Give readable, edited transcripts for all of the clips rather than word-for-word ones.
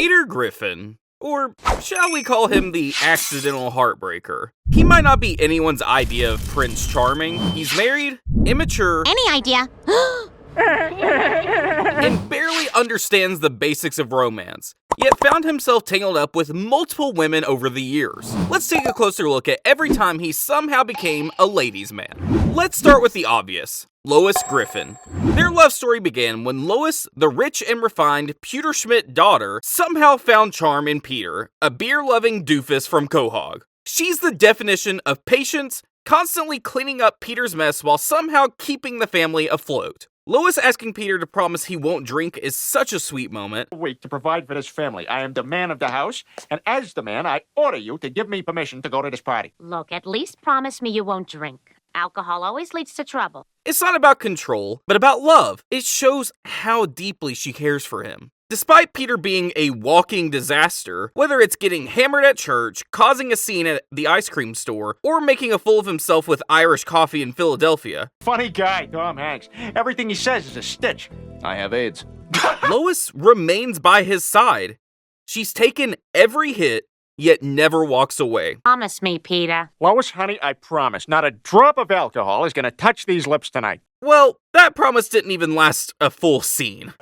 Peter Griffin, or shall we call him the accidental heartbreaker. He might not be anyone's idea of Prince Charming. He's married, immature, Any idea? and barely understands the basics of romance, yet found himself tangled up with multiple women over the years. Let's take a closer look at every time he somehow became a ladies' man. Let's start with the obvious. Lois Griffin. Their love story began when Lois, the rich and refined Peter Schmidt daughter, somehow found charm in Peter, a beer-loving doofus from Quahog. She's the definition of patience, constantly cleaning up Peter's mess while somehow keeping the family afloat. Lois asking Peter to promise he won't drink is such a sweet moment. Week to provide for this family. I am the man of the house, and as the man, I order you to give me permission to go to this party. Look, at least promise me you won't drink. Alcohol always leads to trouble. It's not about control, but about love. It shows how deeply she cares for him. Despite Peter being a walking disaster, whether it's getting hammered at church, causing a scene at the ice cream store, or making a fool of himself with Irish coffee in Philadelphia, Funny guy, Tom Hanks. Everything he says is a stitch. I have AIDS. Lois remains by his side. She's taken every hit, yet never walks away. Promise me, Peter. Lois, honey, I promise, not a drop of alcohol is gonna touch these lips tonight. Well, that promise didn't even last a full scene.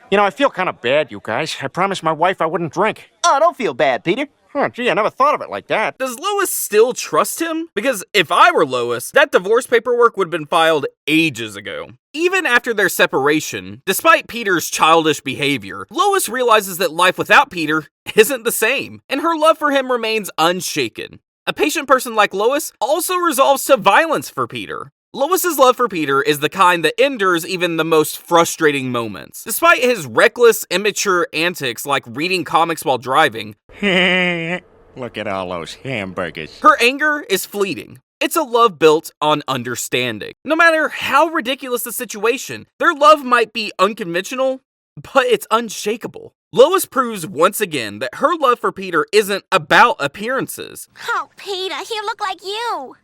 You know, I feel kind of bad, you guys. I promised my wife I wouldn't drink. Oh, don't feel bad, Peter. Huh, gee, I never thought of it like that. Does Lois still trust him? Because if I were Lois, that divorce paperwork would have been filed ages ago. Even after their separation, despite Peter's childish behavior, Lois realizes that life without Peter isn't the same, and her love for him remains unshaken. A patient person like Lois also resolves to violence for Peter. Lois's love for Peter is the kind that endures even the most frustrating moments. Despite his reckless, immature antics like reading comics while driving, Look at all those hamburgers. her anger is fleeting. It's a love built on understanding. No matter how ridiculous the situation, their love might be unconventional, but it's unshakable. Lois proves once again that her love for Peter isn't about appearances. Oh, Peter, he look like you.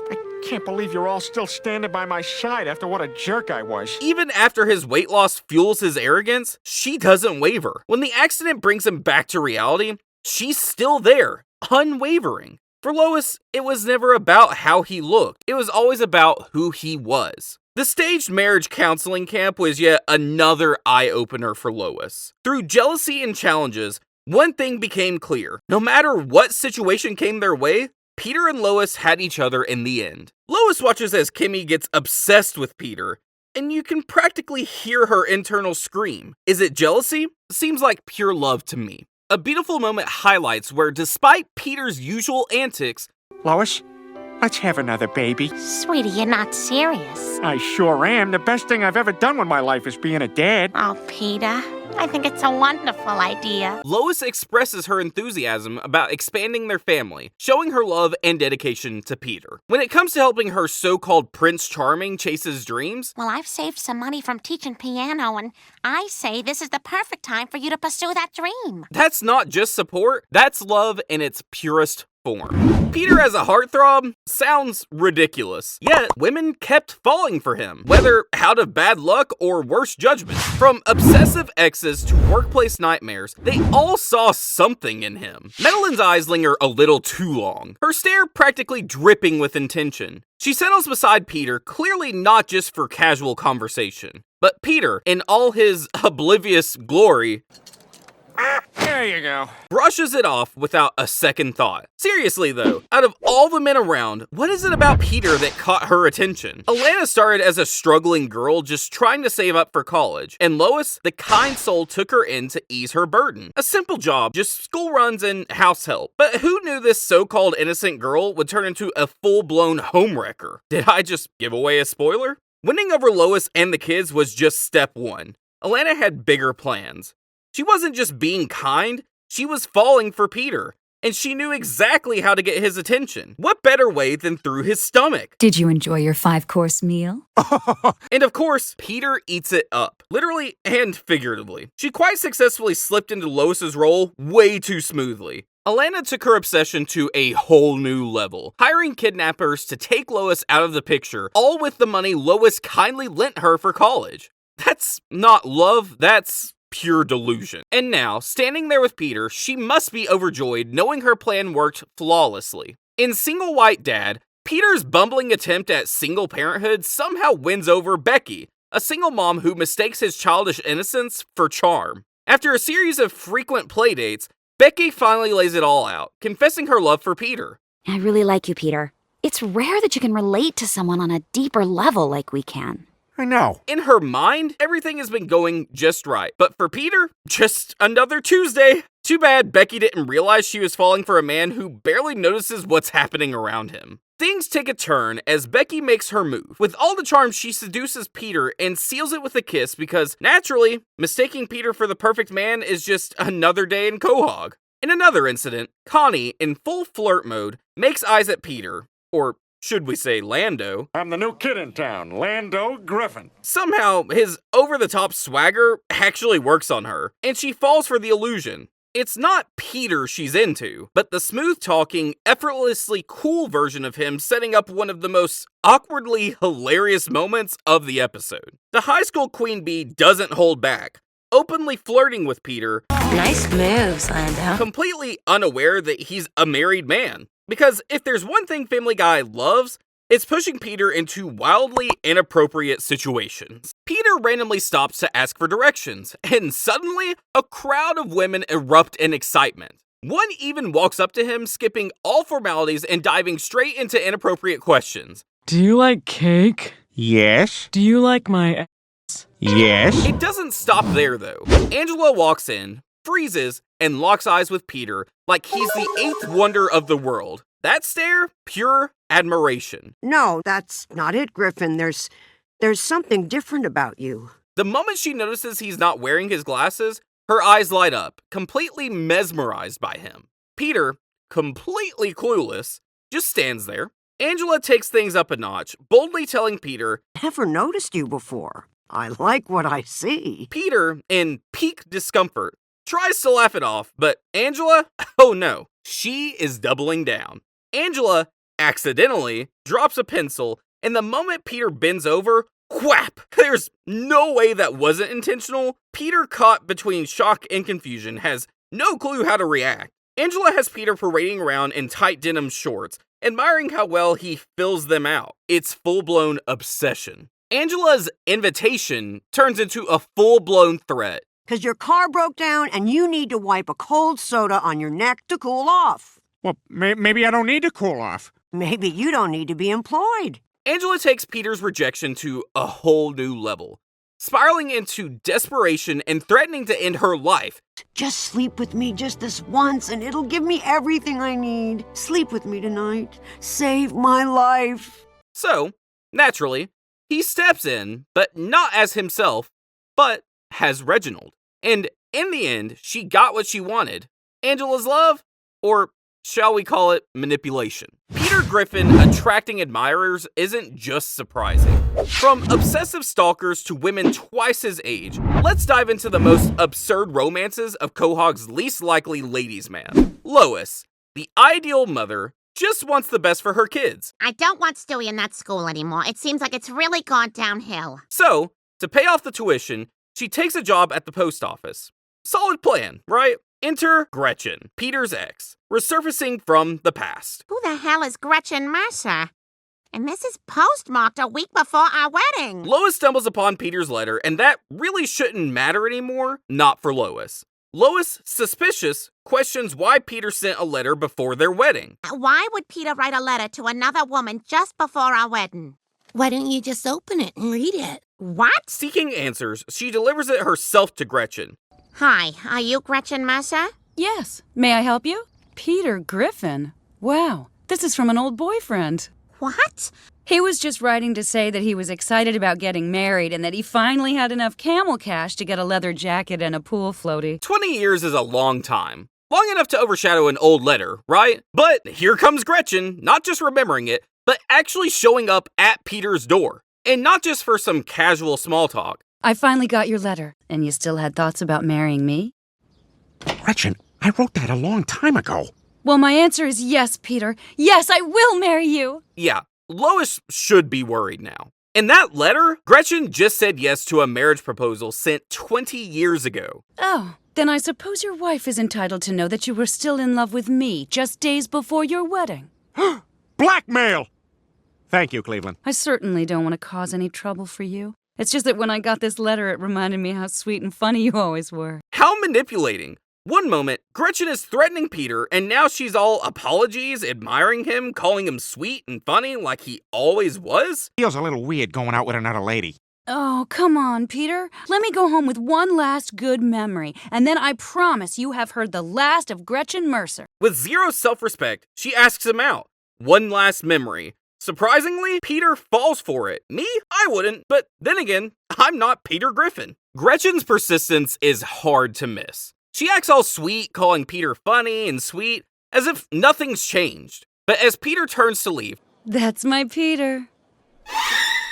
I can't believe you're all still standing by my side after what a jerk I was. Even after his weight loss fuels his arrogance, she doesn't waver. When the accident brings him back to reality, she's still there, unwavering. For Lois, it was never about how he looked. It was always about who he was. The staged marriage counseling camp was yet another eye-opener for Lois. Through jealousy and challenges, one thing became clear. No matter what situation came their way, Peter and Lois had each other in the end. Lois watches as Kimmy gets obsessed with Peter, and you can practically hear her internal scream. Is it jealousy? Seems like pure love to me. A beautiful moment highlights where, despite Peter's usual antics, Lois, let's have another baby. Sweetie, you're not serious. I sure am. The best thing I've ever done with my life is being a dad. Oh, Peter, I think it's a wonderful idea. Lois expresses her enthusiasm about expanding their family, showing her love and dedication to Peter. When it comes to helping her so-called Prince Charming chase his dreams, Well, I've saved some money from teaching piano, and I say this is the perfect time for you to pursue that dream. that's not just support, that's love in its purest form. Peter as a heartthrob sounds ridiculous, yet women kept falling for him, whether out of bad luck or worse judgment. From obsessive exes to workplace nightmares, they all saw something in him. Madeline's eyes linger a little too long, her stare practically dripping with intention. She settles beside Peter, clearly not just for casual conversation. But Peter, in all his oblivious glory, There you go. brushes it off without a second thought. Seriously though, out of all the men around, what is it about Peter that caught her attention? Alana started as a struggling girl just trying to save up for college, and Lois, the kind soul, took her in to ease her burden. A simple job, just school runs and house help. But who knew this so-called innocent girl would turn into a full-blown homewrecker? Did I just give away a spoiler? Winning over Lois and the kids was just step one. Alana had bigger plans. She wasn't just being kind, she was falling for Peter, and she knew exactly how to get his attention. What better way than through his stomach? Did you enjoy your 5-course meal? And of course, Peter eats it up, literally and figuratively. She quite successfully slipped into Lois's role way too smoothly. Alana took her obsession to a whole new level, hiring kidnappers to take Lois out of the picture, all with the money Lois kindly lent her for college. That's not love, that's pure delusion. And now, standing there with Peter, she must be overjoyed knowing her plan worked flawlessly. In Single White Dad, Peter's bumbling attempt at single parenthood somehow wins over Becky, a single mom who mistakes his childish innocence for charm. After a series of frequent playdates, Becky finally lays it all out, confessing her love for Peter. I really like you, Peter. It's rare that you can relate to someone on a deeper level like we can. I know. In her mind, everything has been going just right. But for Peter, just another Tuesday. Too bad Becky didn't realize she was falling for a man who barely notices what's happening around him. Things take a turn as Becky makes her move. With all the charm, she seduces Peter and seals it with a kiss because, naturally, mistaking Peter for the perfect man is just another day in Quahog. In another incident, Connie, in full flirt mode, makes eyes at Peter, or should we say Lando. I'm the new kid in town, Lando Griffin. Somehow, his over-the-top swagger actually works on her, and she falls for the illusion. It's not Peter she's into, but the smooth-talking, effortlessly cool version of him setting up one of the most awkwardly hilarious moments of the episode. The high school queen bee doesn't hold back, openly flirting with Peter, Nice moves, Lando. completely unaware that he's a married man. Because if there's one thing Family Guy loves, it's pushing Peter into wildly inappropriate situations. Peter randomly stops to ask for directions, and suddenly, a crowd of women erupt in excitement. One even walks up to him, skipping all formalities and diving straight into inappropriate questions. Do you like cake? Yes. Do you like my Yes. It doesn't stop there, though. Angela walks in, freezes, and locks eyes with Peter like he's the eighth wonder of the world. That stare, pure admiration. No, that's not it, Griffin. There's something different about you. The moment she notices he's not wearing his glasses, her eyes light up, completely mesmerized by him. Peter, completely clueless, just stands there. Angela takes things up a notch, boldly telling Peter. Never noticed you before. I like what I see. Peter, in peak discomfort, tries to laugh it off, but Angela, oh no, she is doubling down. Angela, accidentally, drops a pencil, and the moment Peter bends over, whap! There's no way that wasn't intentional. Peter, caught between shock and confusion, has no clue how to react. Angela has Peter parading around in tight denim shorts, admiring how well he fills them out. It's full-blown obsession. Angela's invitation turns into a full-blown threat. 'Cause your car broke down and you need to wipe a cold soda on your neck to cool off. Well, maybe I don't need to cool off. Maybe you don't need to be employed. Angela takes Peter's rejection to a whole new level, spiraling into desperation and threatening to end her life. Just sleep with me just this once and it'll give me everything I need. Sleep with me tonight. Save my life. So, naturally, he steps in, but not as himself, but as Reginald. And in the end, she got what she wanted. Angela's love, or shall we call it manipulation. Peter Griffin attracting admirers isn't just surprising. From obsessive stalkers to women twice his age, let's dive into the most absurd romances of Quahog's least likely ladies' man. Lois, the ideal mother, just wants the best for her kids. I don't want Stewie in that school anymore. It seems like it's really gone downhill. So, to pay off the tuition, she takes a job at the post office. Solid plan, right? Enter Gretchen, Peter's ex, resurfacing from the past. Who the hell is Gretchen Mercer? And this is postmarked a week before our wedding. Lois stumbles upon Peter's letter, and that really shouldn't matter anymore, not for Lois. Lois, suspicious, questions why Peter sent a letter before their wedding. Why would Peter write a letter to another woman just before our wedding? Why don't you just open it and read it? What? Seeking answers, she delivers it herself to Gretchen. Hi, are you Gretchen Mercer? Yes. May I help you? Peter Griffin. Wow. This is from an old boyfriend. What? He was just writing to say that he was excited about getting married and that he finally had enough camel cash to get a leather jacket and a pool floaty. 20 years is a long time. Long enough to overshadow an old letter, right? But here comes Gretchen, not just remembering it, but actually showing up at Peter's door. And not just for some casual small talk. I finally got your letter, and you still had thoughts about marrying me? Gretchen, I wrote that a long time ago. Well, my answer is yes, Peter. Yes, I will marry you. Yeah, Lois should be worried now. In that letter, Gretchen just said yes to a marriage proposal sent 20 years ago. Oh, then I suppose your wife is entitled to know that you were still in love with me just days before your wedding. Blackmail! Thank you, Cleveland. I certainly don't want to cause any trouble for you. It's just that when I got this letter, it reminded me how sweet and funny you always were. How manipulating. One moment, Gretchen is threatening Peter, and now she's all apologies, admiring him, calling him sweet and funny like he always was? Feels a little weird going out with another lady. Oh, come on, Peter. Let me go home with one last good memory, and then I promise you have heard the last of Gretchen Mercer. With zero self-respect, she asks him out. One last memory. Surprisingly, Peter falls for it. Me? I wouldn't, but then again, I'm not Peter Griffin. Gretchen's persistence is hard to miss. She acts all sweet, calling Peter funny and sweet, as if nothing's changed. But as Peter turns to leave, That's my Peter.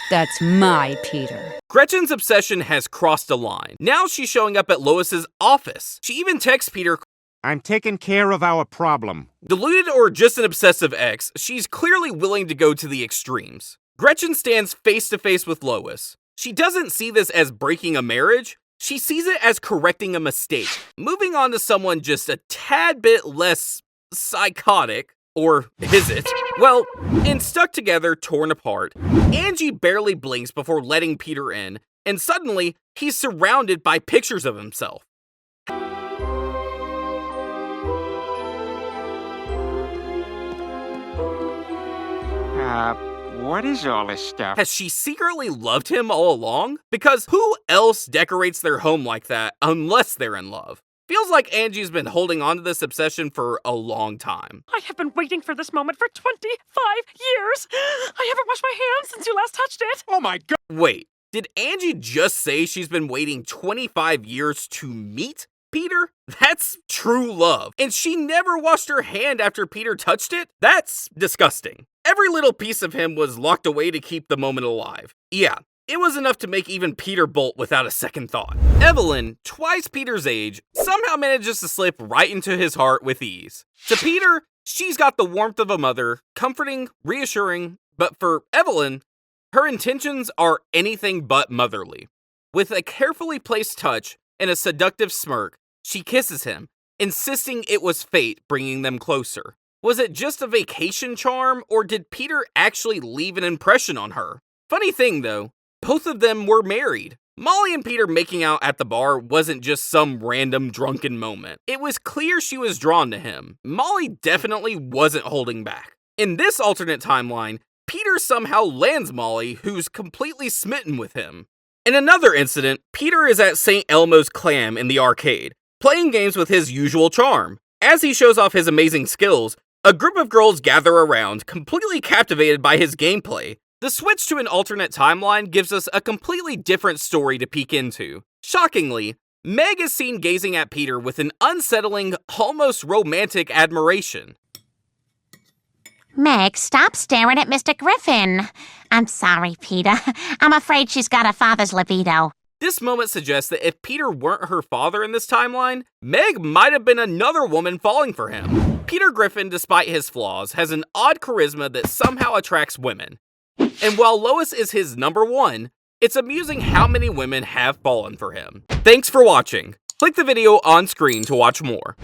That's my Peter. Gretchen's obsession has crossed a line. Now she's showing up at Lois's office. She even texts Peter, I'm taking care of our problem. deluded or just an obsessive ex, she's clearly willing to go to the extremes. Gretchen stands face to face with Lois. She doesn't see this as breaking a marriage. She sees it as correcting a mistake, moving on to someone just a tad bit less psychotic. Or is it? Well, in Stuck Together, Torn Apart, Angie barely blinks before letting Peter in, and suddenly, he's surrounded by pictures of himself. What is all this stuff? Has she secretly loved him all along? Because who else decorates their home like that unless they're in love? Feels like Angie's been holding on to this obsession for a long time. I have been waiting for this moment for 25 years. I haven't washed my hands since you last touched it. Oh my god! Wait, did Angie just say she's been waiting 25 years to meet Peter? That's true love. And she never washed her hand after Peter touched it? That's disgusting. Every little piece of him was locked away to keep the moment alive. Yeah, it was enough to make even Peter bolt without a second thought. Evelyn, twice Peter's age, somehow manages to slip right into his heart with ease. To Peter, she's got the warmth of a mother, comforting, reassuring, but for Evelyn, her intentions are anything but motherly. With a carefully placed touch and a seductive smirk, she kisses him, insisting it was fate bringing them closer. Was it just a vacation charm, or did Peter actually leave an impression on her? Funny thing though, both of them were married. Molly and Peter making out at the bar wasn't just some random drunken moment. It was clear she was drawn to him. Molly definitely wasn't holding back. In this alternate timeline, Peter somehow lands Molly, who's completely smitten with him. In another incident, Peter is at St. Elmo's Clam in the arcade, playing games with his usual charm. As he shows off his amazing skills, a group of girls gather around, completely captivated by his gameplay. The switch to an alternate timeline gives us a completely different story to peek into. Shockingly, Meg is seen gazing at Peter with an unsettling, almost romantic admiration. Meg, stop staring at Mr. Griffin. I'm sorry, Peter. I'm afraid she's got a father's libido. This moment suggests that if Peter weren't her father in this timeline, Meg might have been another woman falling for him. Peter Griffin, despite his flaws, has an odd charisma that somehow attracts women. And while Lois is his number one, it's amusing how many women have fallen for him. Thanks for watching. Click the video on screen to watch more.